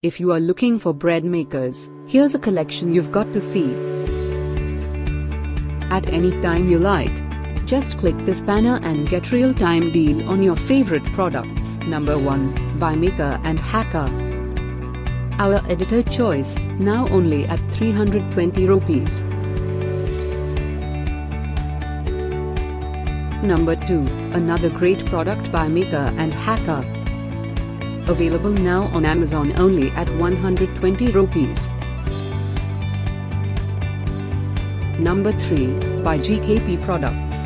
If you are looking for bread makers, here's a collection you've got to see. At any time you like, just click this banner and get real-time deal on your favorite products. Number 1, by Maker and Hacker. Our editor choice, now only at 320 rupees. Number 2, another great product by Maker and Hacker. Available now on Amazon only at 120 rupees. Number 3, by GKP Products.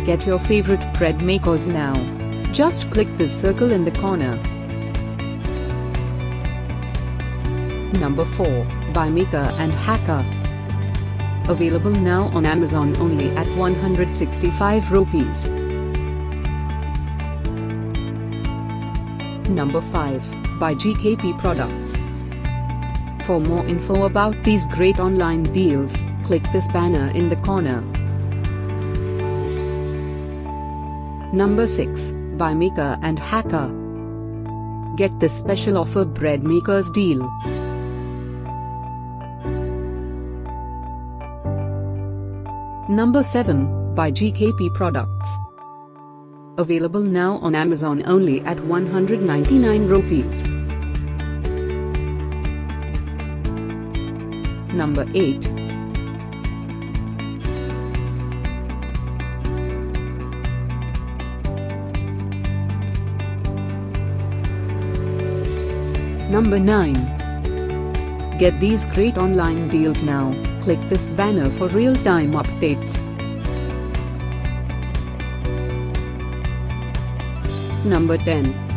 Get your favorite bread makers now. Just click this circle in the corner. Number 4, by Maker and Hacker. Available now on Amazon only at 165 rupees. Number 5, by GKP Products. For more info about these great online deals, click this banner in the corner. Number 6, by Maker and Hacker. Get this special offer bread makers deal. Number 7, by GKP Products. Available now on Amazon only at 199 rupees. Number 8. Number 9. Get these great online deals now. Click this banner for real-time updates. Number 10.